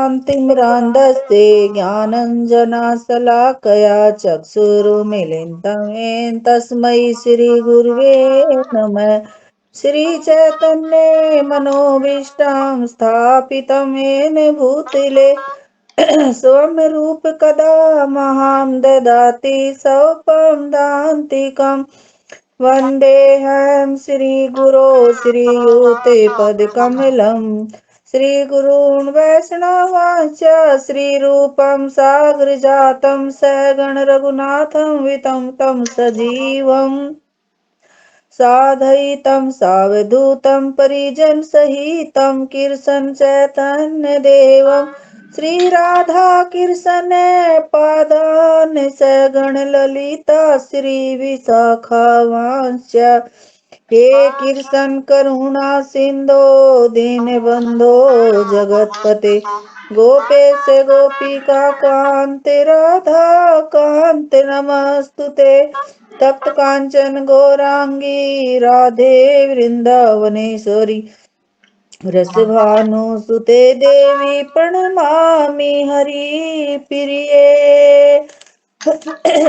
ज्ञानाञ्जनशलाकया ज्ञानाञ्जनशलाकया चक्षुरुन्मीलितं येन तस्मै श्रीगुरुवे नमः। श्रीचैतन्ये मनोभीष्टं स्थापितं येन भूतले स्वयंरूपकदा मह्यं ददाति स्वपदं दान्तिकम्। वन्देऽहं श्रीगुरो श्रीयुतपदकमलम् श्रीगुरून् वैष्णवांश्च श्रीरूपं साग्रजातं सहगण रघुनाथं वितं तं सजीवम् साधयितं सावधूतं परिजनसहितं कृष्ण चैतन्यदेवं श्रीराधा कृष्ण पादान् सगण ललिता श्रीविशाखावांश्च हे कृष्ण करुणा सिन्धो दीनबन्धो जगत्पते गोपेश गोपिका कान्त राधा कान्त नमस्तुते तप्त कांचन गौरांगी राधे वृंदावनेश्वरी रसभानुसुते देवी प्रणमामि हरिप्रिये।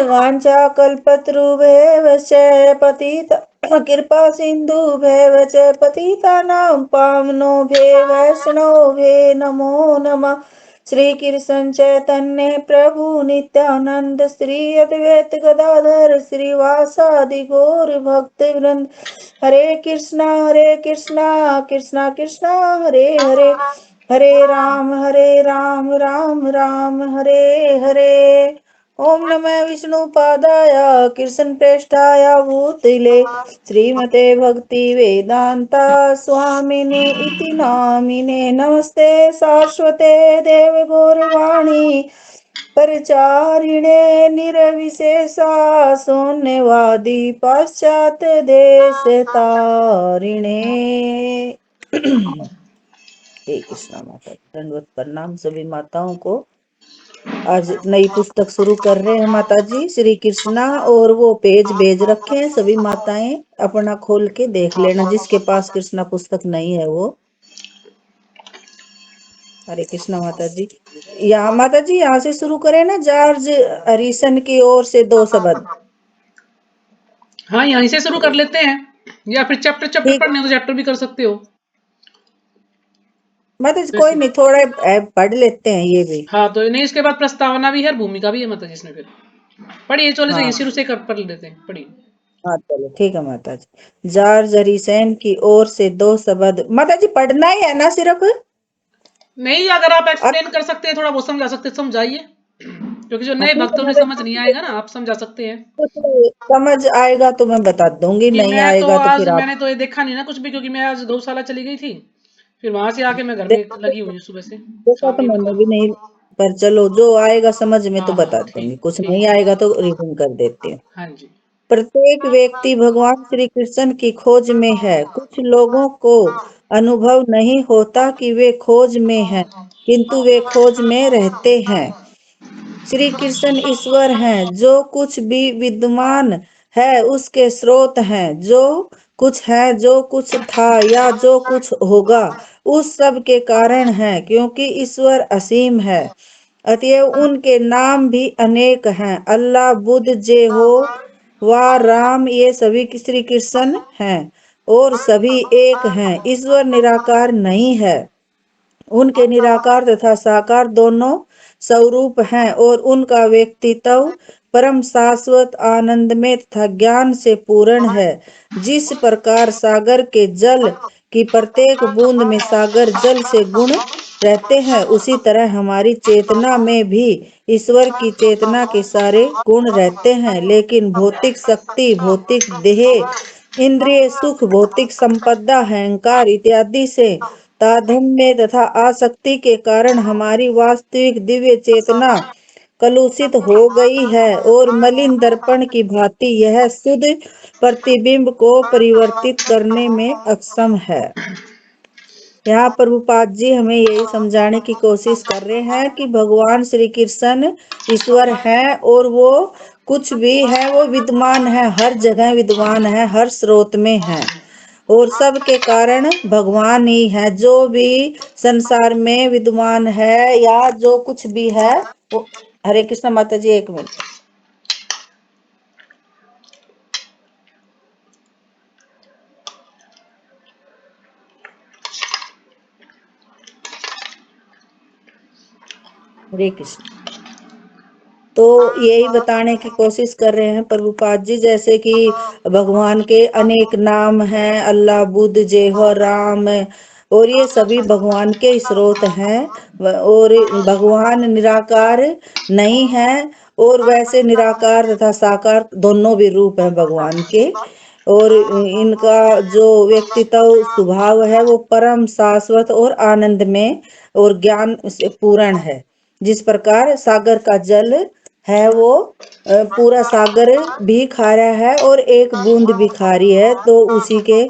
वाञ्छाकल्पतरुभ्यश्च पतिता कृपा सिन्धुभ्यः च पतितानां पावनेभ्यो वैष्णवेभ्यो नमो नमः। श्री कृष्ण चैतन्य प्रभु नित्यानंद श्री अद्वैत गदाधर श्रीवासादि गौर भक्त वृंद हरे कृष्णा कृष्णा कृष्णा हरे हरे हरे राम राम राम हरे हरे। ओम नमः विष्णुपादाय कृष्ण प्रेष्ठाय भूतले श्रीमते भक्ति वेदांता स्वामिने इति नामिने नमस्ते सारस्वते देव गौरवाणी परिचारिणे निर्विशेषा शून्यवादी पाश्चात्य देश तारिणे। हे कृष्णा माता दंडवत प्रणाम सभी माताओं को। आज नई पुस्तक शुरू कर रहे हैं माता जी श्री कृष्णा, और वो पेज भेज रखे हैं, सभी माताएं अपना खोल के देख लेना जिसके पास कृष्णा पुस्तक नहीं है वो। हरे कृष्णा माता जी। यहाँ माता जी यहाँ से शुरू करें ना, जॉर्ज हरिसन की ओर से 2 शब्द। हाँ, यहीं से शुरू कर लेते हैं, या फिर चैप्टर चैप्टर ठीक है पढ़ने हो तो चैप्टर भी कर सकते हो। माता जी, कोई जैसे नहीं, थोड़ा पढ़ लेते हैं ये भी। हाँ, तो नहीं, इसके बाद प्रस्तावना भी है और भूमिका भी है माता जी इसमें। फिर पढ़िए, चलो हाँ शुरू से कर पढ़ लेते हैं, पढ़िए। हाँ चलो ठीक है माता जी। जॉर्ज हरिसन की ओर से 2 शब्द। माता जी पढ़ना ही है ना सिर्फ? नहीं, अगर आप और एक्सप्लेन कर सकते हैं, थोड़ा बहुत समझा सकते हैं, समझाइए। क्योंकि जो हाँ नए ठीक भक्त है हैं, उन्हें माता समझ नहीं जी, आएगा ना, आप समझा सकते हैं। कुछ समझ आएगा तो मैं बता दूंगी, कि नहीं मैं तो आएगा तो आज फिर आप मैंने तो ये देखा नहीं ना कुछ भी, क्योंकि मैं आज गौशाला चली गई थी। फिर वहां से आके मैं घर में देखा लगी हुई हूँ सुबह से, देखा काम तो ही में। मैंने भी नहीं। पर चलो जो आएगा समझ में तो हाँ बता हाँ, दूंगी, ठीक कुछ ठीक नहीं है। आएगा तो रिवीजन कर देती हूँ। हाँ जी। प्रत्येक व्यक्ति भगवान श्री कृष्ण की खोज में है। कुछ लोगों को अनुभव नहीं होता कि वे खोज में हैं, किंतु वे खोज में रहते हैं। श्री कृष्ण ईश्वर हैं, जो कुछ भी विद्यमान है उसके स्रोत हैं। जो कुछ है, जो कुछ था या जो कुछ होगा, उस सब के कारण है, क्योंकि ईश्वर असीम है। अतएव उनके नाम भी अनेक हैं। अल्लाह, बुद्ध, जेहो व राम, ये सभी श्री कृष्ण हैं और सभी एक हैं। ईश्वर निराकार नहीं है, उनके निराकार तथा साकार दोनों स्वरूप हैं और उनका व्यक्तित्व परम शाश्वत आनंदमय तथा ज्ञान से पूर्ण है। जिस प्रकार सागर के जल की प्रत्येक बूंद में सागर जल से गुण रहते हैं, उसी तरह हमारी चेतना में भी ईश्वर की चेतना के सारे गुण रहते हैं। लेकिन भौतिक शक्ति, भौतिक देह, इंद्रिय सुख, भौतिक संपदा, अहंकार इत्यादि से तादात्म्य तथा आसक्ति के कारण हमारी वास्तविक दिव्य चेतना कलुषित हो गई है और मलिन दर्पण की भांति यह शुद्ध प्रतिबिंब को परिवर्तित करने में अक्षम है। यहाँ प्रभुपाद जी हमें यही समझाने की कोशिश कर रहे हैं कि भगवान श्री कृष्ण ईश्वर हैं और वो कुछ भी है, वो विद्यमान है, हर जगह विद्यमान है, हर स्रोत में है। और सब के कारण भगवान ही है। जो भी संसार में विद्यमान है या जो कुछ भी है वो। हरे कृष्ण माता जी, 1 मिनट। हरे कृष्ण। तो यही बताने की कोशिश कर रहे हैं प्रभुपाद जी, जैसे कि भगवान के अनेक नाम हैं, अल्लाह, बुद्ध, जेहो, राम, और ये सभी भगवान के स्रोत हैं। और भगवान निराकार नहीं है, और वैसे निराकार तथा साकार दोनों भी रूप हैं भगवान के। और इनका जो व्यक्तित्व स्वभाव है वो परम शाश्वत और आनंद में और ज्ञान से पूर्ण है। जिस प्रकार सागर का जल है वो पूरा सागर भी खारा है और एक बूंद भी खारी है, तो उसी के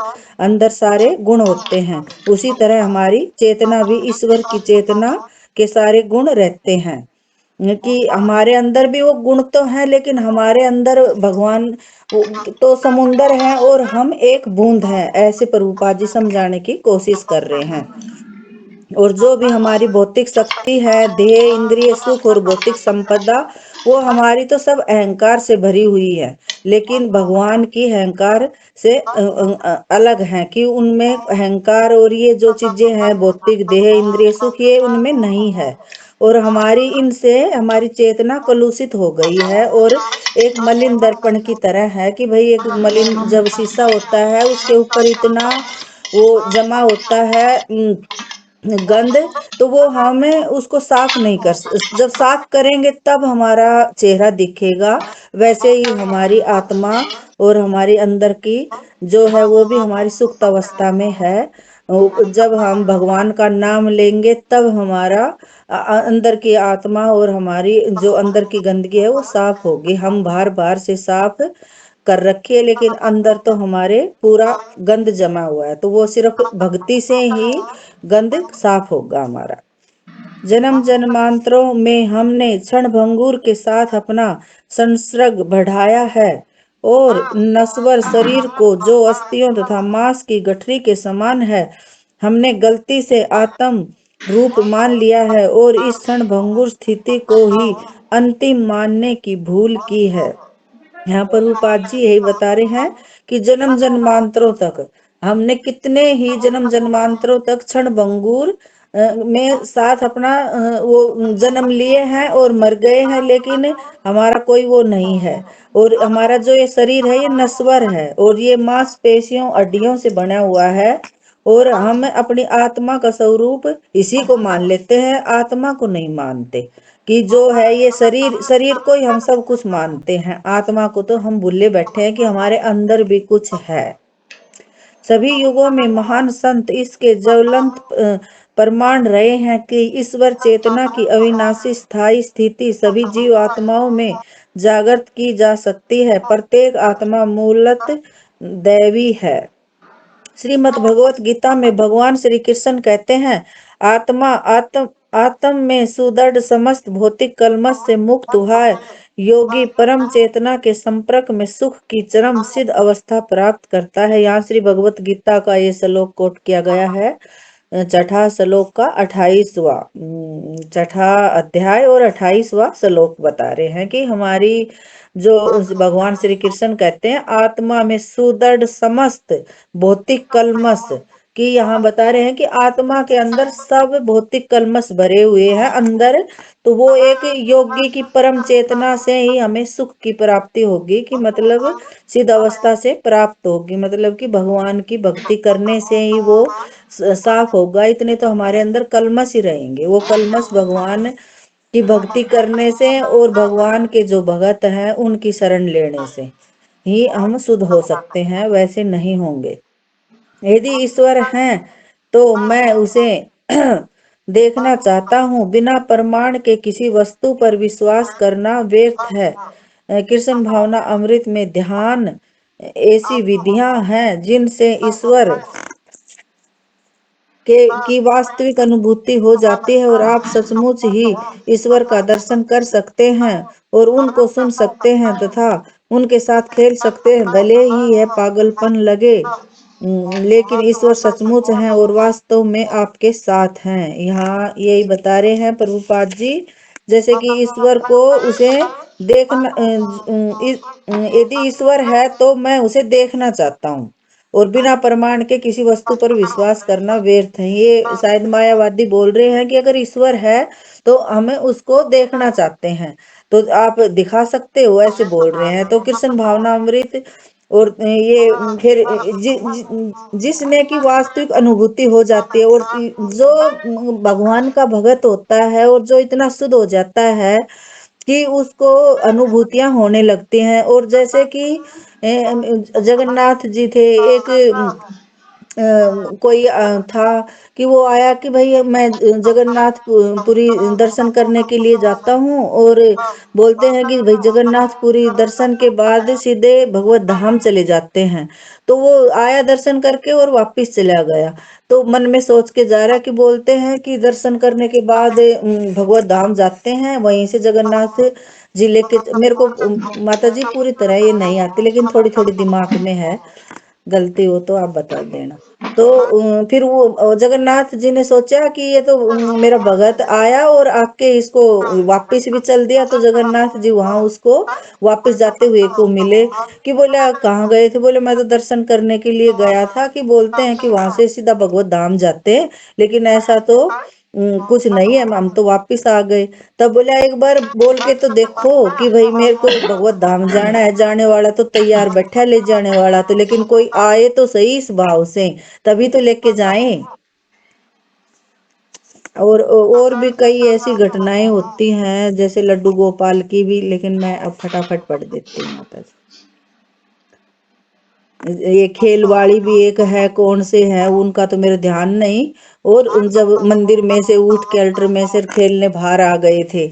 अंदर सारे गुण होते हैं। उसी तरह हमारी चेतना भी ईश्वर की चेतना के सारे गुण रहते हैं। कि हमारे अंदर भी वो गुण तो है, लेकिन हमारे अंदर भगवान तो समुंदर है और हम एक बूंद हैं, ऐसे प्रभुपाद जी समझाने की कोशिश कर रहे हैं। और जो भी हमारी भौतिक शक्ति है, देह, इंद्रिय सुख और भौतिक संपदा, वो हमारी तो सब अहंकार से भरी हुई है। लेकिन भगवान की अहंकार से अलग है, कि उनमें अहंकार और ये जो चीजें हैं भौतिक देह इंद्रिय सुख, ये उनमें नहीं है। और हमारी इनसे हमारी चेतना कलुषित हो गई है, और एक मलिन दर्पण की तरह है। कि भाई एक मलिन जब शीशा होता है उसके ऊपर इतना वो जमा होता है गंध, तो वो हमें उसको साफ नहीं कर, जब साफ करेंगे तब हमारा चेहरा दिखेगा। वैसे ही हमारी आत्मा और हमारी अंदर की जो है वो भी हमारी सुप्त अवस्था में है। जब हम भगवान का नाम लेंगे तब हमारा अंदर की आत्मा और हमारी जो अंदर की गंदगी है वो साफ होगी। हम बाहर बाहर से साफ कर रखी है, लेकिन अंदर तो हमारे पूरा गंद जमा हुआ है, तो वो सिर्फ भक्ति से ही गंद साफ होगा हमारा। जन्म जन्मांतरों में हमने क्षण भंगुर के साथ अपना संसर्ग बढ़ाया है, और नश्वर शरीर को जो अस्थियों तथा मांस की गठरी के समान है, हमने गलती से आत्म रूप मान लिया है, और इस क्षण भंगुर स्थिति को ही अंतिम मानने की भूल की है। यहाँ पर प्रभुपाद जी यही बता रहे हैं कि जन्म जन्मांतरों तक हमने कितने ही जन्म जन्मांतरों तक क्षण भंगुर में साथ अपना वो जन्म लिए हैं और मर गए हैं, लेकिन हमारा कोई वो नहीं है। और हमारा जो ये शरीर है ये नश्वर है, और ये मांसपेशियों हड्डियों से बना हुआ है। और हम अपनी आत्मा का स्वरूप इसी को मान लेते हैं, आत्मा को नहीं मानते। कि जो है ये शरीर, शरीर को ही हम सब कुछ मानते हैं, आत्मा को तो हम भूले बैठे हैं कि हमारे अंदर भी कुछ है। सभी युगों में महान संत इसके ज्वलंत प्रमाण रहे हैं कि ईश्वर चेतना की अविनाशी स्थायी स्थिति सभी जीव आत्माओं में जागृत की जा सकती है। प्रत्येक आत्मा मूलत दैवी है। श्रीमद् भगवत गीता में भगवान श्री कृष्ण कहते हैं, आत्मा आत्म आत्म में सुदृढ़ समस्त भौतिक कलमश से मुक्त हुआ योगी परम चेतना के संपर्क में सुख की चरम सिद्ध अवस्था प्राप्त करता है। यहाँ श्री भगवत गीता का ये श्लोक कोट किया गया है। छठा श्लोक का 28वां, छठा अध्याय और 28वां श्लोक बता रहे हैं कि हमारी जो भगवान श्री कृष्ण कहते हैं आत्मा में सुदृढ़ समस्त भौतिक कलमश, कि यहाँ बता रहे हैं कि आत्मा के अंदर सब भौतिक कलमश भरे हुए हैं अंदर। तो वो एक योगी की परम चेतना से ही हमें सुख की प्राप्ति होगी, कि मतलब सिद्ध अवस्था से प्राप्त होगी, मतलब कि भगवान की भक्ति करने से ही वो साफ होगा। इतने तो हमारे अंदर कलमश ही रहेंगे, वो कलमश भगवान की भक्ति करने से और भगवान के जो भगत हैं उनकी शरण लेने से ही हम शुद्ध हो सकते हैं, वैसे नहीं होंगे। यदि ईश्वर हैं तो मैं उसे देखना चाहता हूँ, बिना प्रमाण के किसी वस्तु पर विश्वास करना व्यर्थ है। कृष्ण भावना अमृत में ध्यान ऐसी विधियां हैं जिनसे ईश्वर की वास्तविक अनुभूति हो जाती है, और आप सचमुच ही ईश्वर का दर्शन कर सकते हैं और उनको सुन सकते हैं तथा उनके साथ खेल सकते हैं, भले ही यह पागलपन लगे। लेकिन ईश्वर सचमुच हैं और वास्तव में आपके साथ हैं। यहाँ यही बता रहे हैं प्रभुपाद जी, जैसे कि ईश्वर को उसे देखना, यदि ईश्वर है तो मैं उसे देखना चाहता हूँ, और बिना प्रमाण के किसी वस्तु पर विश्वास करना व्यर्थ है। ये शायद मायावादी बोल रहे हैं कि अगर ईश्वर है तो हमें उसको देखना चाहते हैं, तो आप दिखा सकते हो, ऐसे बोल रहे हैं। तो कृष्ण भावनामृत और ये फिर जिसमें की वास्तविक अनुभूति हो जाती है, और जो भगवान का भगत होता है और जो इतना शुद्ध हो जाता है कि उसको अनुभूतियां होने लगती हैं। और जैसे कि जगन्नाथ जी थे, एक कोई था कि वो आया कि भाई मैं जगन्नाथपुरी दर्शन करने के लिए जाता हूँ, और बोलते हैं कि भाई जगन्नाथपुरी दर्शन के बाद सीधे भगवत धाम चले जाते हैं। तो वो आया दर्शन करके और वापस चला गया। तो मन में सोच के जा रहा है कि बोलते हैं कि दर्शन करने के बाद भगवत धाम जाते हैं, वहीं से जगन्नाथ जी लेके, मेरे को माता जी पूरी तरह ये नहीं आती, लेकिन थोड़ी थोड़ी दिमाग में है, गलती हो तो आप बता देना। तो फिर वो जगन्नाथ जी ने सोचा कि ये तो मेरा भगत आया और आके इसको वापस भी चल दिया। तो जगन्नाथ जी वहां उसको वापस जाते हुए को मिले, कि बोले कहाँ गए थे? बोले मैं तो दर्शन करने के लिए गया था, कि बोलते हैं कि वहां से सीधा भगवत धाम जाते हैं, लेकिन ऐसा तो कुछ नहीं है, हम तो वापिस आ गए। तब बोला एक बार बोल के तो देखो कि भाई मेरे को भगवत धाम जाना है, जाने वाला तो तैयार बैठा है, ले जाने वाला तो, लेकिन कोई आए तो सही इस भाव से, तभी तो लेके जाए। और भी कई ऐसी घटनाएं होती हैं, जैसे लड्डू गोपाल की भी, लेकिन मैं अब फटाफट पढ़ देती हूँ माता जी। ये खेलवाड़ी भी एक है, कौन से है उनका तो मेरा ध्यान नहीं। और जब मंदिर में से उठ के अल्टर में से खेलने बाहर आ गए थे।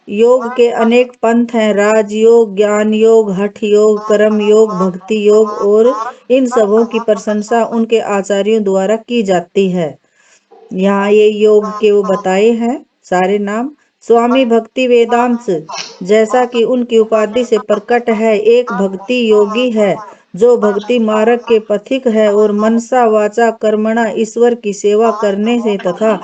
योग के अनेक पंथ हैं, राजयोग, ज्ञान योग, हठ योग, कर्म योग, भक्ति योग, और इन सबों की प्रशंसा उनके आचार्यों द्वारा की जाती है। यहाँ ये योग के वो बताए हैं सारे नाम। स्वामी भक्ति वेदांत, जैसा कि उनकी उपाधि से प्रकट है, एक भक्ति योगी है जो भक्ति मार्ग के पथिक है, और मनसा वाचा कर्मणा ईश्वर की सेवा करने से तथा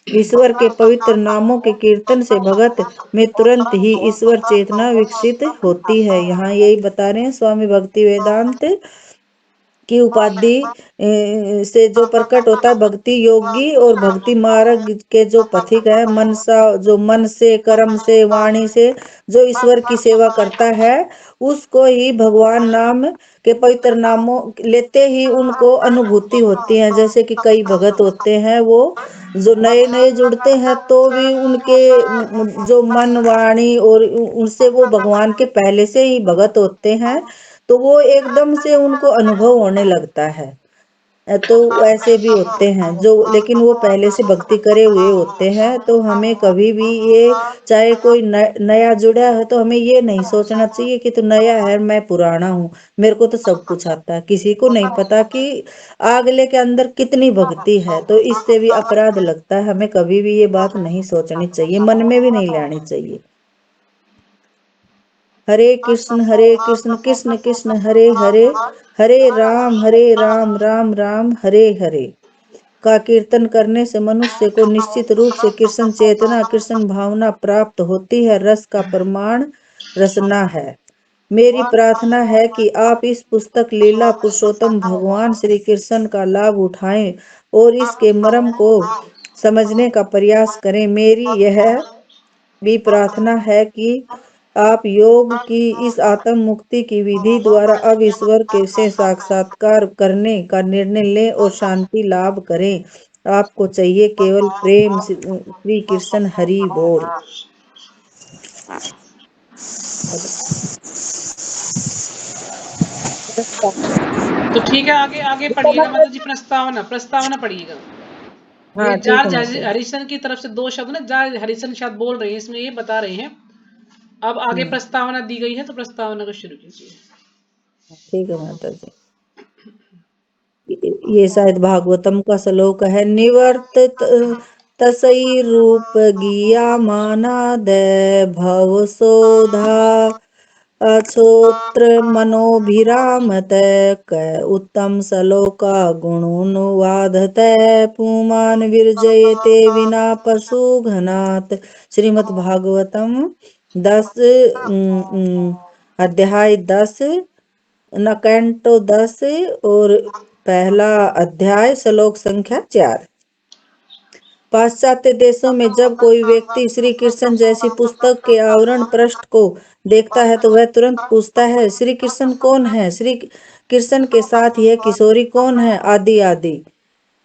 ईश्वर के पवित्र नामों के कीर्तन से भगत में तुरंत ही ईश्वर चेतना विकसित होती है। यहाँ यही बता रहे हैं स्वामी भक्ति वेदांत की उपाधि से जो प्रकट होता है भक्ति योगी, और भक्ति मार्ग के जो पथिक है, मन सा जो मन से, कर्म से, वाणी से जो ईश्वर की सेवा करता है, उसको ही भगवान नाम के पवित्र नामों लेते ही उनको अनुभूति होती है। जैसे कि कई भगत होते हैं, वो जो नए नए जुड़ते हैं तो भी उनके जो मन, वाणी और उनसे वो भगवान के पहले से ही भगत होते हैं, तो वो एकदम से उनको अनुभव होने लगता है। तो ऐसे भी होते हैं जो, लेकिन वो पहले से भक्ति करे हुए होते हैं। तो हमें कभी भी ये, चाहे कोई नया जुड़ा है, तो हमें ये नहीं सोचना चाहिए कि तो नया है, मैं पुराना हूँ, मेरे को तो सब कुछ आता है। किसी को नहीं पता कि अगले के अंदर कितनी भक्ति है, तो इससे भी अपराध लगता है। हमें कभी भी ये बात नहीं सोचनी चाहिए, मन में भी नहीं लानी चाहिए। हरे कृष्ण कृष्ण कृष्ण हरे हरे, हरे राम राम राम हरे हरे का कीर्तन करने से मनुष्य को निश्चित रूप से कृष्ण चेतना, कृष्ण भावना प्राप्त होती है। रस का प्रमाण रसना है। मेरी प्रार्थना है कि आप इस पुस्तक लीला पुरुषोत्तम भगवान श्री कृष्ण का लाभ उठाएं और इसके मर्म को समझने का प्रयास करें। मेरी यह भी प्रार्थना है कि आप योग की इस आत्म मुक्ति की विधि द्वारा अब ईश्वर के से साक्षात्कार करने का निर्णय लें और शांति लाभ करें। आपको चाहिए केवल प्रेम। श्री कृष्ण हरि बोल। तो ठीक है, आगे आगे पढ़िएगा माता जी, प्रस्तावना प्रस्तावना पढ़िएगा। ये हाँ ठीक है जॉर्ज माता जी। हरिसन की तरफ से दो शब्द ना, जॉर्ज हरिसन शायद बोल रहे हैं, इसमें ये बता रहे हैं। अब आगे हम्म, प्रस्तावना दी गई है, तो प्रस्तावना को शुरू कीजिए। ठीक है माता जी। ये शायद भागवतम का श्लोक है। निवर्त तसई रूप गिया माना दे भव सोधा, अछोत्र मनोभिरामत क उत्तम सलोका गुणोनुवादत पुमान विरजयते विना पशु घनात्। श्रीमद् भागवतम 10 अध्याय 10 नकेंटो 10 और पहला अध्याय श्लोक संख्या 4। पाश्चात्य देशों में जब कोई व्यक्ति श्री कृष्ण जैसी पुस्तक के आवरण पृष्ठ को देखता है तो वह तुरंत पूछता है, श्री कृष्ण कौन है, श्री कृष्ण के साथ यह किशोरी कौन है, आदि आदि।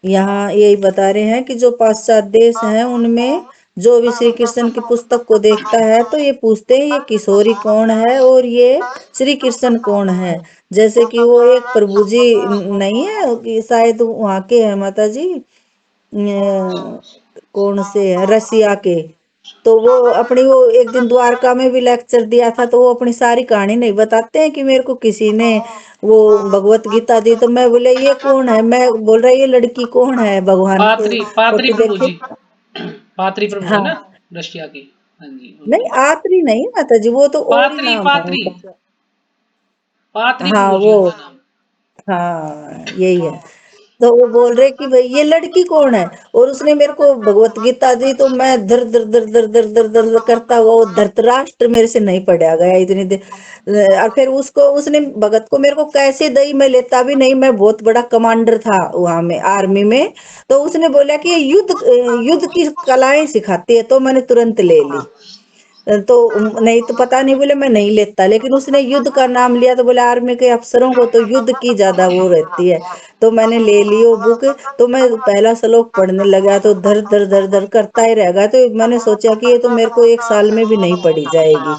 यहाँ यही बता रहे हैं कि जो पाश्चात्य देश हैं उनमें जो भी श्री कृष्ण की पुस्तक को देखता है तो ये पूछते हैं ये किशोरी कौन है और ये श्री कृष्ण कौन है। जैसे कि वो एक प्रभु जी नहीं है कि शायद वहाँ के है माता जी, कौन से है रसिया के। तो वो अपनी वो एक दिन द्वारका में भी लेक्चर दिया था तो वो अपनी सारी कहानी नहीं बताते हैं कि मेरे को किसी ने वो भगवत गीता दी तो मैं बोले ये कौन है, मैं बोल रहा ये लड़की कौन है भगवान की पात्री पात्री फोटो प्रभु देखी। जी, पात्री प्रभु है ना, हाँ रशिया की। हाँ जी, नहीं उनकी आत्री नहीं माता जी, वो तो और ही पात्री नाम है पात्री उनका। पात्री हाँ प्रभु जी वो, उनका नाम। हाँ यही है। तो वो बोल रहे कि भाई ये लड़की कौन है और उसने मेरे को भगवत गीता दी तो मैं दर दर दर दर दर दर दर दर करता हुआ वो धृतराष्ट्र मेरे से नहीं पढ़ा गया इतनी देर। और फिर उसको उसने भगत को मेरे को कैसे दई, मैं लेता भी नहीं, मैं बहुत बड़ा कमांडर था वहां में आर्मी में। तो उसने बोला कि ये युद्ध की कलाएं सिखाती है तो मैंने तुरंत ले ली। तो नहीं तो पता नहीं, बोले मैं नहीं लेता, लेकिन उसने युद्ध का नाम लिया तो बोले आर्मी के अफसरों को तो युद्ध की ज्यादा वो रहती है। तो मैंने ले ली वो बुक। तो मैं पहला श्लोक पढ़ने लगा तो धर धर धर धर करता ही रहेगा, तो मैंने सोचा कि ये तो मेरे को एक साल में भी नहीं पढ़ी जाएगी।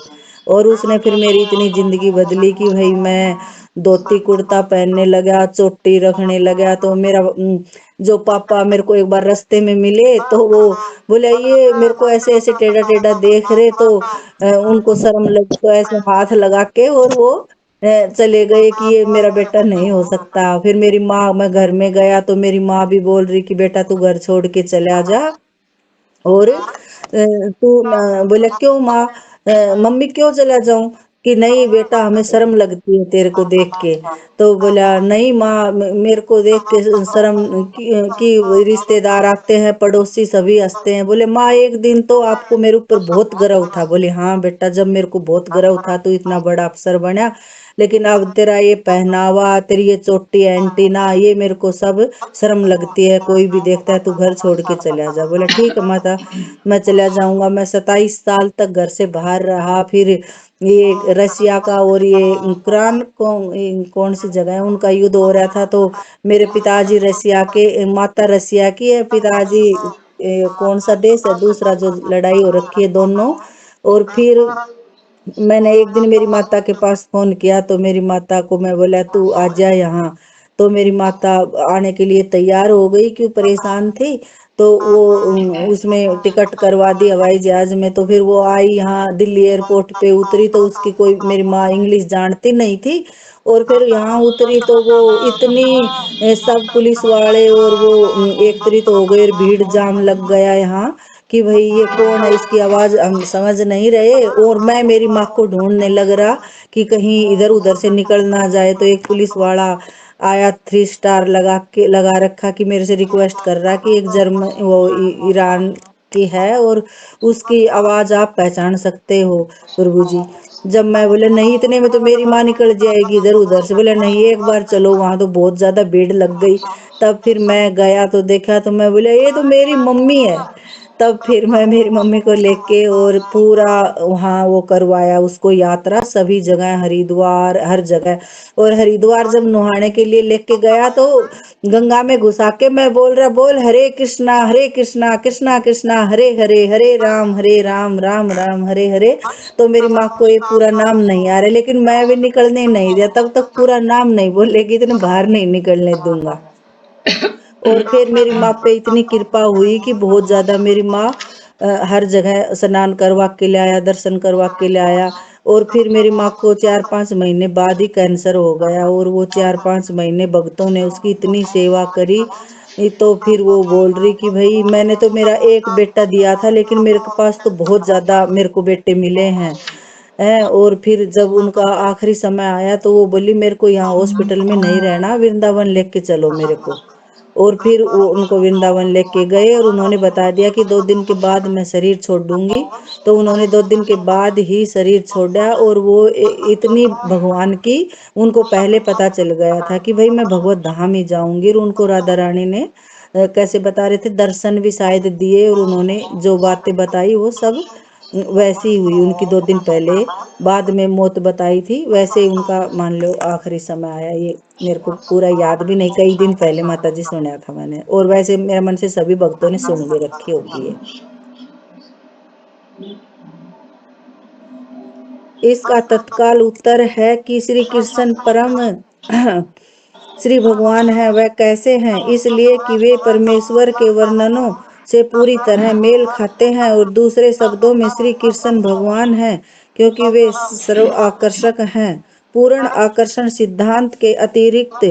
और उसने फिर मेरी इतनी जिंदगी बदली कि भाई मैं धोती कुर्ता पहनने लगा, चोटी रखने लगा। तो मेरा जो पापा मेरे को एक बार रास्ते में मिले तो वो बोले ये मेरे को ऐसे ऐसे टेढ़ा टेढ़ा देख रहे तो उनको शर्म लगी तो ऐसे हाथ लगा के और वो चले गए कि ये मेरा बेटा नहीं हो सकता। फिर मेरी माँ, मैं घर में गया तो मेरी माँ भी बोल रही कि बेटा तू घर छोड़ के चला जा। और तू बोले क्यों माँ, मम्मी क्यों चला जाऊं, कि नहीं बेटा हमें शर्म लगती है तेरे को देख के। तो बोला नहीं माँ मेरे को देख के शर्म की रिश्तेदार आते हैं पड़ोसी सभी हंसते हैं। बोले माँ एक दिन तो आपको मेरे ऊपर बहुत गर्व था। बोले हाँ बेटा जब मेरे को बहुत गर्व था तो इतना बड़ा अफसर बना, लेकिन अब तेरा ये पहनावा तेरी ये चोटी एंटीना ये मेरे को सब शर्म लगती है, कोई भी देखता है तू घर छोड़ के चला जा। बोला ठीक है माता मैं चला जाऊंगा। मैं 27 साल तक घर से बाहर रहा। फिर ये रसिया का और ये यूक्रेन कौन सी जगह है उनका युद्ध हो रहा था तो मेरे पिताजी रसिया के, माता रसिया की है, पिताजी कौन सा देश है दूसरा जो लड़ाई हो रखी है दोनों। और फिर मैंने एक दिन मेरी माता के पास फोन किया तो मेरी माता को मैं बोला तू आ जा यहाँ। तो मेरी माता आने के लिए तैयार हो गई, क्यों परेशान थी। तो वो उसमें टिकट करवा दी हवाई जहाज में। तो फिर वो आई यहाँ दिल्ली एयरपोर्ट पे उतरी तो उसकी कोई, मेरी माँ इंग्लिश जानती नहीं थी। और फिर यहाँ उतरी तो वो इतनी सब पुलिस वाले और वो एकत्रित हो गए और भीड़ जाम लग गया यहाँ कि भाई ये कौन है, इसकी आवाज हम समझ नहीं रहे। और मैं मेरी माँ को ढूंढने लग रहा कि कहीं इधर उधर से निकल ना जाए। तो एक पुलिस वाला आया 3 स्टार लगा के लगा रखा कि मेरे से रिक्वेस्ट कर रहा कि एक जर्मन वो ईरान की है और उसकी आवाज आप पहचान सकते हो प्रभु जी। जब मैं बोले नहीं इतने में तो मेरी माँ निकल जाएगी इधर उधर से, बोले नहीं एक बार चलो, वहां तो बहुत ज्यादा भीड़ लग गई। तब फिर मैं गया तो देखा तो मैं बोले ये तो मेरी मम्मी है। तब फिर मैं मेरी मम्मी को लेके और पूरा वहाँ वो करवाया उसको यात्रा सभी जगह हरिद्वार हर जगह। और हरिद्वार जब नहाने के लिए लेके गया तो गंगा में घुसा के मैं बोल रहा बोल हरे कृष्णा कृष्णा कृष्णा हरे हरे हरे राम राम राम हरे हरे। तो मेरी माँ को ये पूरा नाम नहीं आ रहा, लेकिन मैं भी निकलने नहीं दिया, तब तक पूरा नाम नहीं बोलेगी इतने बाहर नहीं निकलने दूंगा। और फिर मेरी माँ पे इतनी कृपा हुई कि बहुत ज्यादा मेरी माँ हर जगह स्नान करवा के लाया, दर्शन करवा के लाया। और फिर मेरी माँ को 4-5 महीने बाद ही कैंसर हो गया और वो 4-5 महीने भक्तों ने उसकी इतनी सेवा करी। तो फिर वो बोल रही कि भाई मैंने तो मेरा एक बेटा दिया था लेकिन मेरे के पास तो बहुत ज्यादा मेरे को बेटे मिले हैं। और फिर जब उनका आखिरी समय आया तो वो बोली मेरे को यहाँ हॉस्पिटल में नहीं रहना, वृंदावन लेके चलो मेरे को। और फिर वो उनको वृंदावन लेके गए और उन्होंने बता दिया कि 2 दिन के बाद मैं शरीर छोड़ दूंगी। तो उन्होंने 2 दिन के बाद ही शरीर छोड़ा। और वो इतनी भगवान की उनको पहले पता चल गया था कि भाई मैं भगवत धाम ही जाऊंगी। और उनको राधा रानी ने कैसे बता रहे थे, दर्शन भी शायद दिए, और उन्होंने जो बातें बताई वो सब वैसी ही हुई। उनकी 2 दिन पहले बाद में मौत बताई थी, वैसे ही उनका मान लो आखिरी समय आया। ये मेरे को पूरा याद भी नहीं, कई दिन पहले माता जी सुना था मैंने, और वैसे मेरे मन से सभी भक्तों ने सुन भी रखी होगी ये। इसका तत्काल उत्तर है कि श्री कृष्ण परम श्री भगवान है। वह कैसे हैं? इसलिए कि वे परमेश्वर के वर्णनों से पूरी तरह मेल खाते हैं। और दूसरे शब्दों में श्री कृष्ण भगवान हैं क्योंकि वे सर्व आकर्षक हैं। पूर्ण आकर्षण सिद्धांत के अतिरिक्त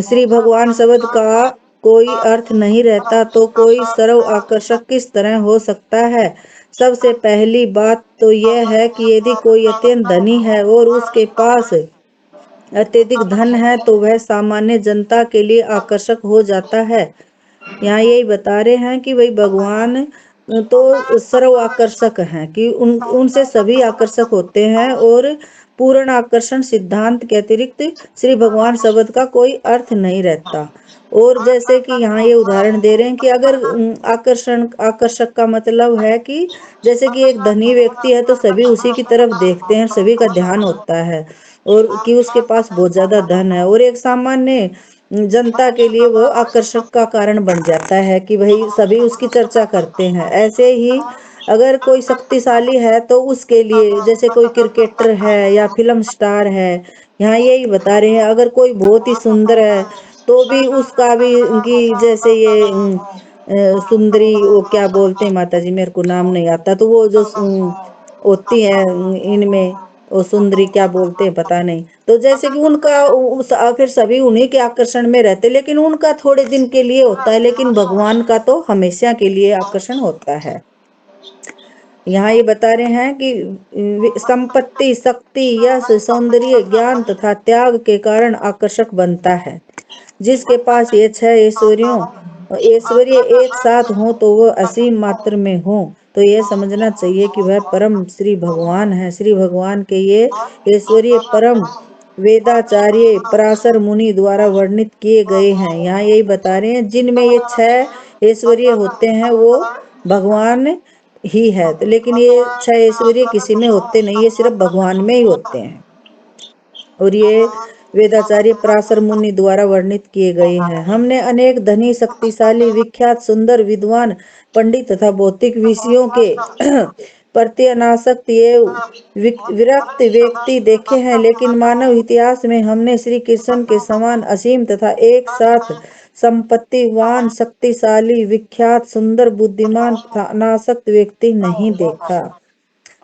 श्री भगवान शब्द का कोई अर्थ नहीं रहता, तो कोई सर्व आकर्षक किस तरह हो सकता है? सबसे पहली बात तो यह है कि यदि कोई अत्यंत धनी है और उसके पास अत्यधिक धन है तो वह सामान्य जनता के लिए आकर्षक हो जाता है। यहाँ यही बता रहे हैं कि भाई भगवान तो सर्व आकर्षक हैं, कि उनसे सभी आकर्षक होते हैं। और पूर्ण आकर्षण सिद्धांत के अतिरिक्त श्री भगवान शब्द का कोई अर्थ नहीं रहता। और जैसे कि यहाँ ये उदाहरण दे रहे हैं कि अगर आकर्षक का मतलब है कि जैसे कि एक धनी व्यक्ति है तो सभी उसी की तरफ देखते हैं, सभी का ध्यान होता है, और कि उसके पास बहुत ज्यादा धन है। और एक सामान्य जनता के लिए वो आकर्षक का कारण बन जाता है कि भाई सभी उसकी चर्चा करते हैं। ऐसे ही अगर कोई शक्तिशाली है तो उसके लिए, जैसे कोई क्रिकेटर है या फिल्म स्टार है, यहाँ यही बता रहे हैं, अगर कोई बहुत ही सुंदर है तो भी उसका भी कि जैसे ये सुंदरी, वो क्या बोलते हैं माता जी, मेरे को नाम नहीं आता, तो वो जो होती है इनमें, वो सुंदरी क्या बोलते हैं पता नहीं। तो जैसे कि उनका फिर सभी उन्हीं के आकर्षण में रहते, लेकिन उनका थोड़े दिन के लिए होता है, लेकिन भगवान का तो हमेशा के लिए आकर्षण होता है। यहाँ ये बता रहे हैं कि संपत्ति, शक्ति, यश, सौंदर्य, ज्ञान तथा त्याग के कारण आकर्षक बनता है। जिसके पास ये 6 ऐश्वर्य एक साथ हो तो वह असीम मात्र में हो, तो यह समझना चाहिए कि वह परम श्री भगवान है। श्री भगवान के ये ऐश्वर्य परम वेदाचार्य पराशर मुनि द्वारा वर्णित किए गए हैं। यहाँ यही बता रहे हैं, जिनमें ये 6 ऐश्वर्य होते हैं वो भगवान ही है, तो लेकिन ये 6 ऐश्वर्य किसी में होते नहीं, ये सिर्फ भगवान में ही होते हैं। और ये वेदाचार्य पराशर मुनि द्वारा वर्णित किए गए हैं। हमने अनेक धनी, शक्तिशाली, विख्यात, सुंदर, विद्वान, पंडित तथा भौतिक विषयों के प्रति अनासक्त ये विरक्त व्यक्ति देखे हैं, लेकिन मानव इतिहास में हमने श्री कृष्ण के समान असीम तथा एक साथ संपत्तिवान, शक्तिशाली, विख्यात, सुंदर, बुद्धिमान तथा अनासक्त व्यक्ति नहीं देखा।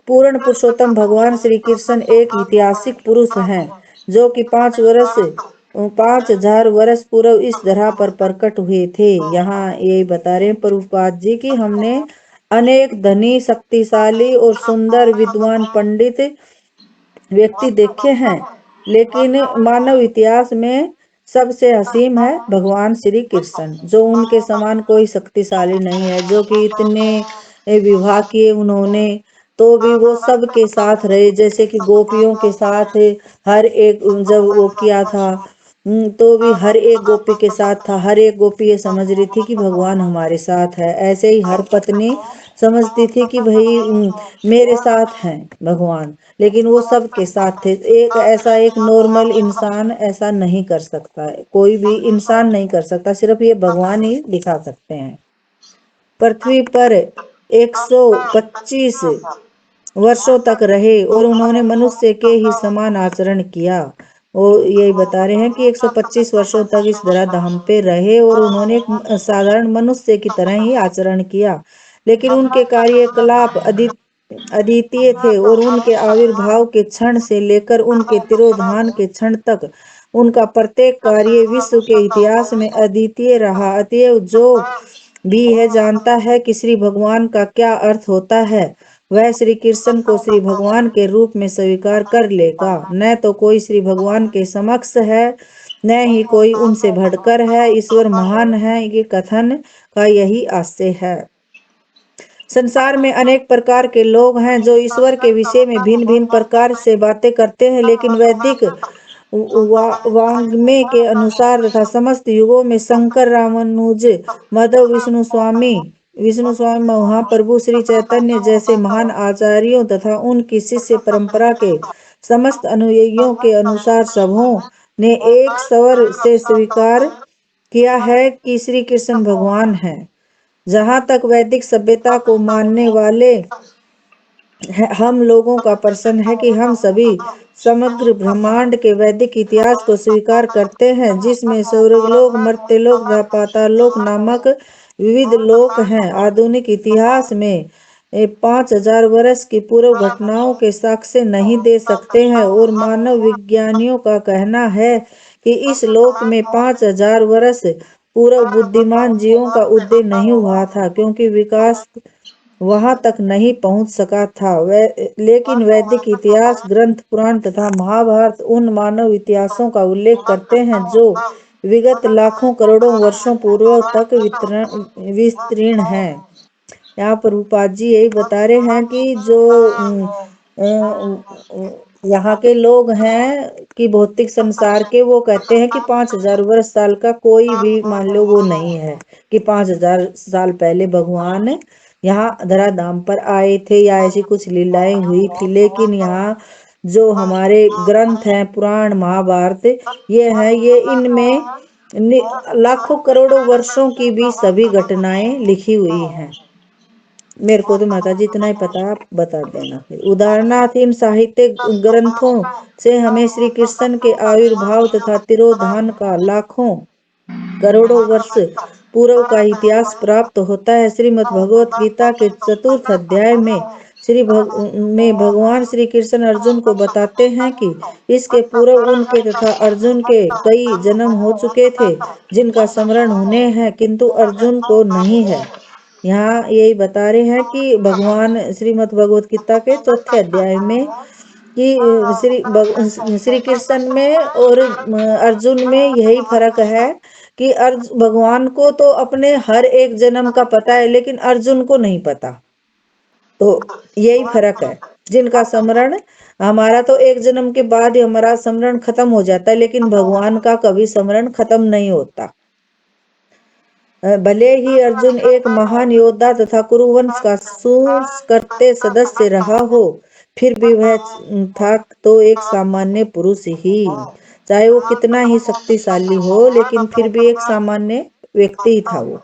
पूर्ण पुरुषोत्तम भगवान श्री कृष्ण एक ऐतिहासिक पुरुष हैं जो कि 5,000 वर्ष पूर्व इस धरा पर प्रकट हुए थे। यहाँ यही बता रहे हैं प्रभुपाद जी की हमने अनेक धनी, शक्तिशाली और सुंदर, विद्वान, पंडित व्यक्ति देखे हैं, लेकिन मानव इतिहास में सबसे असीम है भगवान श्री कृष्ण, जो उनके समान कोई शक्तिशाली नहीं है, जो कि इतने विवाह किए उन्होंने, तो भी वो सबके साथ रहे। जैसे कि गोपियों के साथ हर एक, जब वो किया था तो भी हर एक गोपी के साथ था। हर एक गोपी ये समझ रही थी कि भगवान हमारे साथ है। ऐसे ही हर पत्नी समझती थी कि भाई मेरे साथ हैं भगवान, लेकिन वो सबके साथ थे। एक ऐसा एक नॉर्मल इंसान ऐसा नहीं कर सकता है, कोई भी इंसान नहीं कर सकता, सिर्फ ये भगवान ही दिखा सकते हैं। पृथ्वी पर 125 वर्षों तक रहे और उन्होंने मनुष्य के ही समान आचरण किया। वो यही बता रहे हैं कि 125 वर्षों तक इस धरा धाम पे रहे और उन्होंने एक साधारण मनुष्य की तरह ही आचरण किया, लेकिन उनके कार्यकलाप अद्वितीय थे और उनके आविर्भाव के क्षण से लेकर उनके तिरोधान के क्षण तक उनका प्रत्येक कार्य विश्व के इतिहास में अद्वितीय रहा। अतएव जो भी है जानता है कि श्री भगवान का क्या अर्थ होता है, वह श्री कृष्ण को श्री भगवान के रूप में स्वीकार कर लेगा। न तो कोई श्री भगवान के समक्ष है, न ही कोई उनसे बढ़कर है। ईश्वर महान है, ये कथन का यही आशय है। संसार में अनेक प्रकार के लोग हैं जो ईश्वर के विषय में भिन्न भिन्न प्रकार से बातें करते हैं, लेकिन वैदिक वाङ्मय के अनुसार तथा समस्त युगों में शंकर, रामानुज, माधव, विष्णु स्वामी महाप्रभु, श्री चैतन्य जैसे महान आचार्यों तथा उनकी शिष्य परंपरा के समस्त अनुयायियों के अनुसार सबों ने एक स्वर से स्वीकार किया है कि श्री कृष्ण भगवान हैं। जहाँ तक वैदिक सभ्यता को मानने वाले हम लोगों का प्रश्न है कि हम सभी समग्र ब्रह्मांड के वैदिक इतिहास को स्वीकार करते हैं, जिसमें स्वर्गलोक, मर्त्यलोक तथा पाताललोक नामक विविध लोक हैं। आधुनिक इतिहास में 5000 वर्ष की पूर्व घटनाओं के साक्ष्य नहीं दे सकते हैं, और मानव विज्ञानियों का कहना है कि इस लोक में 5000 वर्ष पूर्व बुद्धिमान जीवों का उदय नहीं हुआ था, क्योंकि विकास वहां तक नहीं पहुंच सका था। लेकिन वैदिक इतिहास ग्रंथ, पुराण तथा महाभारत उन मानव इतिहासों का उल्लेख करते हैं जो विगत लाखों करोड़ों वर्षों पूर्व तक विस्तीर्ण हैं। यहाँ पर उपाध्याय जी यही बता रहे हैं कि जो यहाँ के लोग हैं कि भौतिक संसार के, वो कहते हैं कि 5000 वर्ष साल का कोई भी मान लो वो नहीं है, कि 5000 साल पहले भगवान यहाँ धराधाम पर आए थे या ऐसी कुछ लीलाएं हुई थी। लेकिन यहाँ जो हमारे ग्रंथ हैं, पुराण, महाभारत, ये है, ये इनमें लाखों करोड़ों वर्षों की भी सभी घटनाएं लिखी हुई हैं। मेरे को तो माता जी इतना ही पता, आप बता देना फिर। उदाहरणार्थ इन साहित्यिक ग्रंथों से हमें श्री कृष्ण के आविर्भाव तथा तिरोधान का लाखों करोड़ों वर्ष पूर्व का इतिहास प्राप्त होता है। श्रीमद् भगवत गीता के 4th अध्याय में भगवान श्री कृष्ण अर्जुन को बताते हैं कि इसके पूर्व उनके तथा अर्जुन के कई जन्म हो चुके थे, जिनका स्मरण उन्हें है किंतु अर्जुन को नहीं है। यहाँ यही बता रहे हैं कि भगवान श्रीमद् भगवत गीता के 4th अध्याय में कि श्री कृष्ण में और अर्जुन में यही फर्क है कि भगवान को तो अपने हर एक जन्म का पता है, लेकिन अर्जुन को नहीं पता। तो यही फर्क है, जिनका स्मरण, हमारा तो एक जन्म के बाद ही हमारा स्मरण खत्म हो जाता है, लेकिन भगवान का कभी स्मरण खत्म नहीं होता। भले ही अर्जुन एक महान योद्धा तथा कुरुवंश का सुसंस्कृत सदस्य रहा हो, फिर भी वह था तो एक सामान्य पुरुष ही। चाहे वो कितना ही शक्तिशाली हो, लेकिन फिर भी एक सामान्य व्यक्ति ही था वो।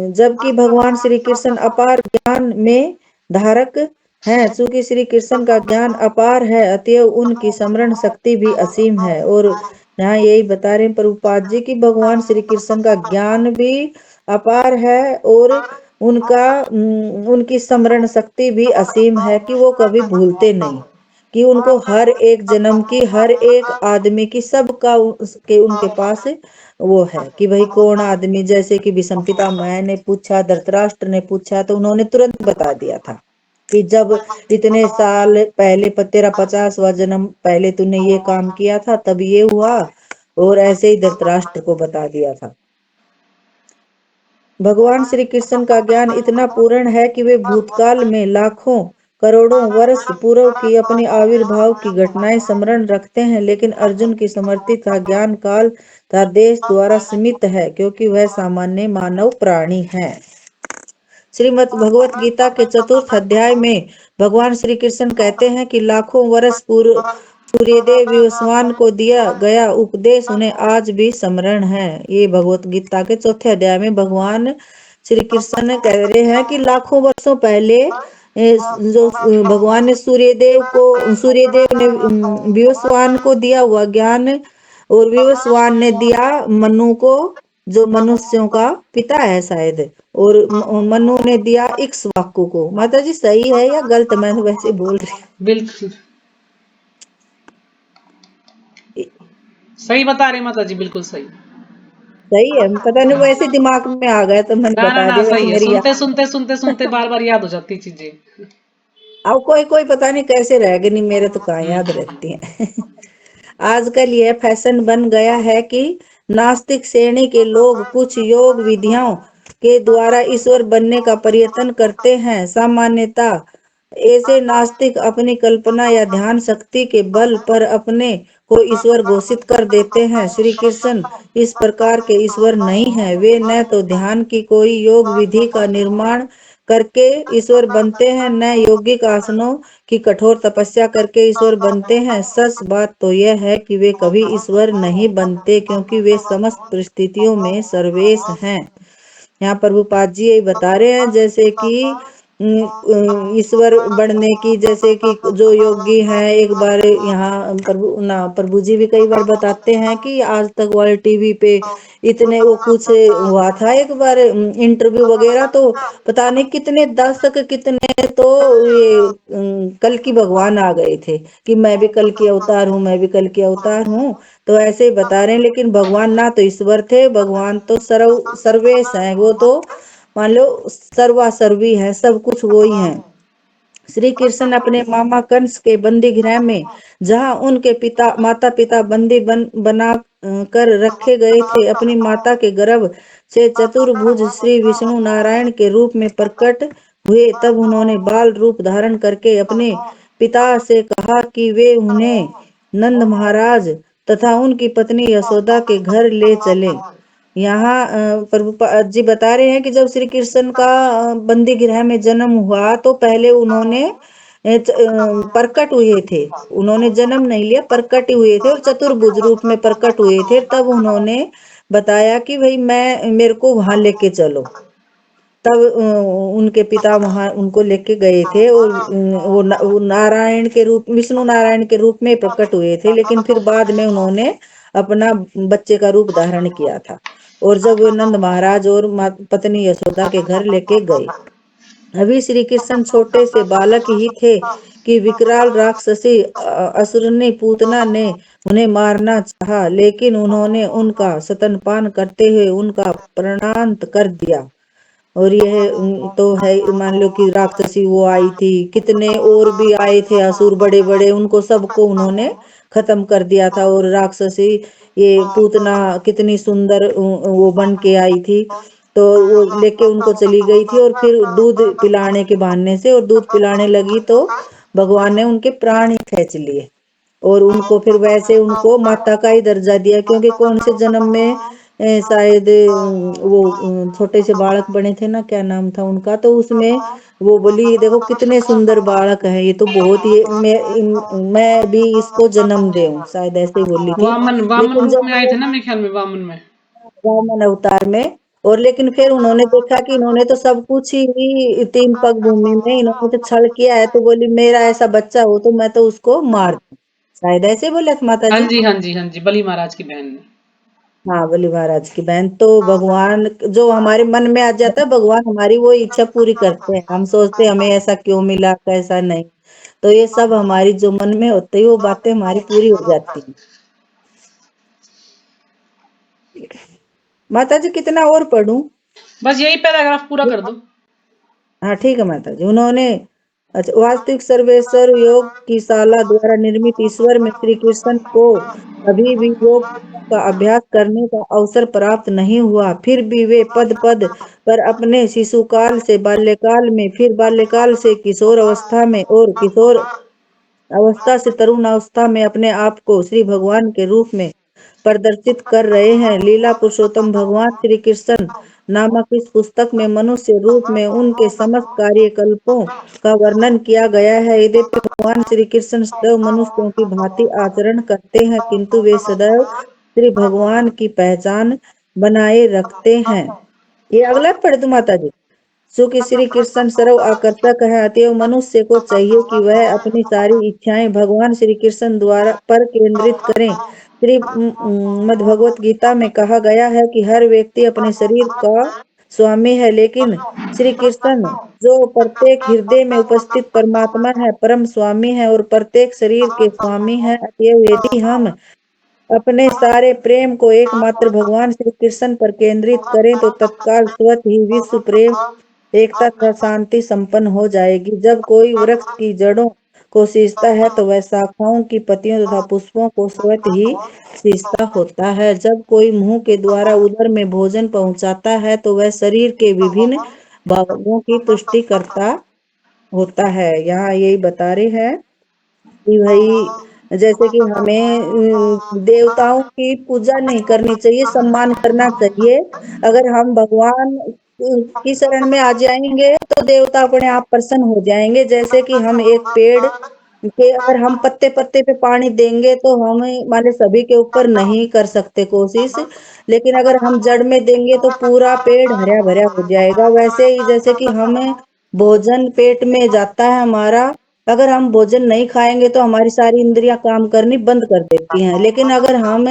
जबकि भगवान श्री कृष्ण अपार ज्ञान में धारक हैं। चूंकि श्री कृष्ण का ज्ञान अपार है, अतएव उनकी स्मरण शक्ति भी असीम है। और यहाँ यही बता रहे हैं प्रभुपाद जी की भगवान श्री कृष्ण का ज्ञान भी अपार है और उनकी स्मरण शक्ति भी असीम है, कि वो कभी भूलते नहीं, कि उनको हर एक जन्म की, हर एक आदमी की, सबका उनके पास वो है कि भाई कौन आदमी, जैसे कि भीष्म पितामह ने पूछा, धृतराष्ट्र ने पूछा, तो उन्होंने तुरंत बता दिया था कि जब इतने साल पहले, तेरा 50वां जन्म पहले तूने ये काम किया था, तब ये हुआ। और ऐसे ही धृतराष्ट्र को बता दिया था। भगवान श्री कृष्ण का ज्ञान इतना पूर्ण है कि वे भूतकाल में लाखों करोड़ों वर्ष पूर्व की अपनी आविर्भाव की घटनाएं स्मरण रखते हैं, लेकिन अर्जुन की स्मृति का ज्ञान काल तथा देश द्वारा सीमित है, क्योंकि वह सामान्य मानव प्राणी है। श्रीमद् भगवत गीता के 4th अध्याय में भगवान श्री कृष्ण कहते हैं कि लाखों वर्ष पूर्व सूर्यदेव विवस्वान को दिया गया उपदेश उन्हें आज भी स्मरण है। ये भगवत गीता के 4th अध्याय में भगवान श्री कृष्ण कह रहे हैं कि लाखों वर्षों पहले जो भगवान ने सूर्यदेव ने विवस्वान को दिया हुआ ज्ञान, और विवस्वान ने दिया मनु को, जो मनुष्यों का पिता है शायद, और मनु ने दिया इक्ष्वाकु को। माता जी सही है या गलत? मैं तो वैसे बोल रही हूँ। बिल्कुल सही बता रहे माता जी, बिल्कुल सही। सही है, पता नहीं वैसे दिमाग में आ गया तो मैंने ना ना बता ना, दिया, वैसे सही है, मेरी सुनते याद। सुनते सुनते सुनते बार बार याद हो जाती चीजें। अब कोई कोई पता नहीं कैसे रह गई, नहीं मेरे तो कहाँ याद हम्म। रहती है। आजकल यह फैशन बन गया है कि नास्तिक श्रेणी के लोग कुछ योग विधियों के द्वारा ईश्वर बनने का प्रयत्न करते हैं। सामान्यता ऐसे नास्तिक अपनी कल्पना या ध्यान शक्ति के बल पर अपने को ईश्वर घोषित कर देते हैं। श्री कृष्ण इस प्रकार के ईश्वर नहीं है। वे न तो ध्यान की कोई योग विधि का निर्माण करके ईश्वर बनते हैं, न यौगिक आसनों की कठोर तपस्या करके ईश्वर बनते हैं। सच बात तो यह है कि वे कभी ईश्वर नहीं बनते, क्योंकि वे समस्त परिस्थितियों में सर्वेश हैं। यहाँ प्रभुपाद जी यही बता रहे हैं, जैसे कि ईश्वर बनने की, जैसे कि जो योगी हैं, एक बार यहाँ प्रभु जी भी कई बार बताते हैं कि आज तक वाले टीवी पे इतने वो कुछ हुआ था एक बार इंटरव्यू वगैरह, तो पता नहीं कितने दशक कितने तो ये कल की भगवान आ गए थे कि मैं भी कल की अवतार हूँ, मैं भी कल की अवतार हूँ। तो ऐसे ही बता रहे हैं, लेकिन भगवान ना तो ईश्वर थे, भगवान तो सर्वेश हैं, वो तो मान लो सर्वा सर्वी है, सब कुछ वो ही है। श्री कृष्ण अपने मामा कंस के बंदी गृह में, जहाँ उनके पिता माता पिता बंदी बना कर रखे गए थे, अपनी माता के गर्भ से चतुर्भुज श्री विष्णु नारायण के रूप में प्रकट हुए। तब उन्होंने बाल रूप धारण करके अपने पिता से कहा कि वे उन्हें नंद महाराज तथा उनकी पत्नी यशोदा के घर ले चले। यहाँ प्रभुपाद जी बता रहे हैं कि जब श्री कृष्ण का बंदी गृह में जन्म हुआ, तो पहले उन्होंने प्रकट हुए थे। उन्होंने जन्म नहीं लिया, प्रकट ही हुए थे और चतुर्भुज रूप में प्रकट हुए थे। तब उन्होंने बताया कि भाई मैं मेरे को वहां लेके चलो। तब उनके पिता वहां उनको लेके गए थे, और वो नारायण के रूप, विष्णु नारायण के रूप में प्रकट हुए थे, लेकिन फिर बाद में उन्होंने अपना बच्चे का रूप धारण किया था। और जब वो नंद महाराज और पत्नी यशोदा के घर लेके गए, अभी श्री कृष्ण छोटे से बालक ही थे कि विकराल राक्षसी असुरनी पूतना ने उन्हें मारना चाहा, लेकिन उन्होंने उनका स्तनपान करते हुए उनका प्राणांत कर दिया। और यह तो है, मान लो कि राक्षसी वो आई थी, कितने और भी आए थे असुर बड़े बड़े, उनको सबको उन्होंने खत्म कर दिया था। और राक्षसी ये पूतना कितनी सुंदर वो बन के आई थी, तो वो लेके उनको चली गई थी, और फिर दूध पिलाने के बहाने से, और दूध पिलाने लगी तो भगवान ने उनके प्राण ही खींच लिए। और उनको फिर वैसे उनको माता का ही दर्जा दिया, क्योंकि कौन से जन्म में शायद वो छोटे से बालक बने थे ना, क्या नाम था उनका, तो उसमें वो बोली देखो कितने सुंदर बालक है, ये तो बहुत ही मैं भी इसको जन्म दूं, शायद ऐसे ही बोली थी। वामन वामन लेकिन रूप जब में आए वो थे ना, मेरे ख्याल में वामन में। वामन अवतार में, और लेकिन फिर उन्होंने देखा कि इन्होंने तो सब कुछ ही तीन पग भूमि में इन्होंने तो छल किया है, तो बोली मेरा ऐसा बच्चा हो तो मैं तो उसको मार दूं, शायद ऐसे बोले थे माता हाँ जी। जी, हाँ जी, हाँ जी, बली महाराज की बहन ने। हाँ, बलि महाराज की बहन। तो भगवान जो हमारे मन में आ जाता है, भगवान हमारी वो इच्छा पूरी करते हैं। हम सोचते हैं हमें ऐसा क्यों मिला, कैसा नहीं, तो ये सब हमारी जो मन में होती है वो बातें हमारी पूरी हो जाती हैं। माता जी कितना और पढ़ूं? बस यही पैराग्राफ पूरा कर दो। हाँ ठीक है माता जी। उन्होंने अच्छा, वास्तविक सर्वेश्वर योग की शाला द्वारा निर्मित ईश्वर में श्री कृष्ण को अभी भी योग का अभ्यास करने का अवसर प्राप्त नहीं हुआ। फिर भी वे पद पद पर अपने शिशुकाल से बाल्यकाल में, फिर बाल्यकाल से किशोर अवस्था में, और किशोर अवस्था से तरुण अवस्था में अपने आप को श्री भगवान के रूप में प्रदर्शित कर रहे हैं। लीला पुरुषोत्तम भगवान श्री कृष्ण नामक इस पुस्तक में मनुष्य रूप में उनके समस्त कार्यकल्पों का वर्णन किया गया है। यद्यपि भगवान श्री कृष्ण सदैव मनुष्यों की भांति आचरण करते हैं, किंतु वे सदैव श्री भगवान की पहचान बनाए रखते हैं। ये अगला पढ़ दो माता जी। चूंकि श्री कृष्ण सर्व आकर्षक है, अतएव मनुष्य को चाहिए कि वह अपनी सारी इच्छाएं भगवान श्री कृष्ण द्वारा पर केंद्रित करें। श्री मद् भगवत गीता में कहा गया है कि हर व्यक्ति अपने शरीर का स्वामी है, लेकिन श्री कृष्ण जो प्रत्येक हृदय में उपस्थित परमात्मा है, परम स्वामी है और प्रत्येक शरीर के स्वामी है। अतएव यदि हम अपने सारे प्रेम को एकमात्र भगवान श्री कृष्ण पर केंद्रित करें तो तत्काल स्वतः ही विश्व प्रेम एकता तथा शांति संपन्न हो जाएगी। जब कोई वृक्ष की जड़ों को सींचता है तो वह शाखाओं की पत्तियों तथा पुष्पों को स्वतः ही सींचता होता है। जब कोई मुंह के द्वारा उदर में भोजन पहुंचाता है तो वह शरीर के विभिन्न भागों की पुष्टि करता होता है। यहाँ यही बता रहे हैं कि भाई जैसे कि हमें देवताओं की पूजा नहीं करनी चाहिए, सम्मान करना चाहिए। अगर हम भगवान की शरण में आ जाएंगे तो देवता अपने आप प्रसन्न हो जाएंगे। जैसे कि हम एक पेड़ के अगर हम पत्ते पत्ते पे पानी देंगे तो हम माने सभी के ऊपर नहीं कर सकते कोशिश, लेकिन अगर हम जड़ में देंगे तो पूरा पेड़ हरा भरा हो जाएगा। वैसे ही जैसे कि हम भोजन पेट में जाता है हमारा, अगर हम भोजन नहीं खाएंगे तो हमारी सारी इंद्रियां काम करनी बंद कर देती हैं, लेकिन अगर हम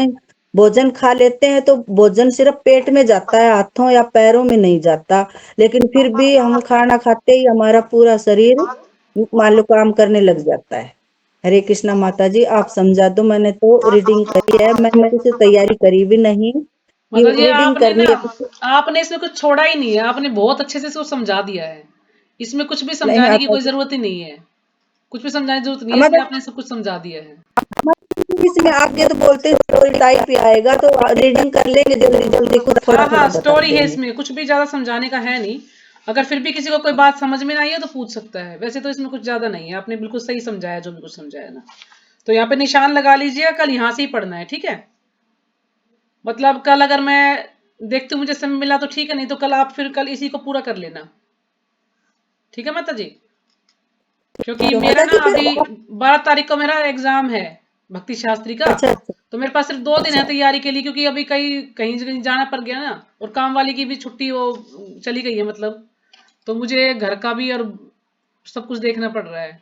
भोजन खा लेते हैं तो भोजन सिर्फ पेट में जाता है, हाथों या पैरों में नहीं जाता। लेकिन फिर भी हम खाना खाते ही हमारा पूरा शरीर मान लो काम करने लग जाता है। हरे कृष्णा माता जी, आप समझा दो। मैंने तो रीडिंग करी है, मैंने कुछ तैयारी करी भी नहीं कि मतलब ये रीडिंग आपने ना, करनी है तो। आपने इसमें कुछ छोड़ा ही नहीं है, आपने बहुत अच्छे से इसको समझा दिया है। इसमें कुछ भी नहीं समझाने की आता कोई जरूरत ही नहीं है, कुछ भी समझाने की जरूरत नहीं है, इसमें मतलब आपने सब कुछ समझा दिया है। इसमें आगे तो बोलते स्टोरी टाइप ही आएगा, तो रीडिंग कर लेंगे जल्दी जल्दी, कुछ थोड़ा हाँ थोड़ा हाँ, बता स्टोरी है देंगे। इसमें, कुछ भी ज्यादा समझाने का है नहीं। अगर फिर भी किसी को कोई बात समझ में ना आई है तो पूछ सकता है, वैसे तो इसमें कुछ ज्यादा नहीं है, आपने बिल्कुल सही समझाया जो भी कुछ समझाया ना। तो यहाँ पे निशान लगा लीजिएगा, कल यहाँ से ही पढ़ना है, ठीक है। मतलब कल अगर मैं देखती हूँ मुझे समय मिला तो ठीक है, नहीं तो कल आप फिर कल इसी को पूरा कर लेना, ठीक है माता जी। क्योंकि तो मेरा माता ना जी फिर अभी 12 तारीख को मेरा एग्जाम है भक्ति शास्त्री का। अच्छा अच्छा तो मेरे पास सिर्फ 2 दिन है अच्छा तैयारी के लिए, क्योंकि अभी कहीं कहीं कहीं जाना पड़ गया ना, और काम वाली की भी छुट्टी वो चली गई है मतलब। तो मुझे घर का भी और सब कुछ देखना पड़ रहा है।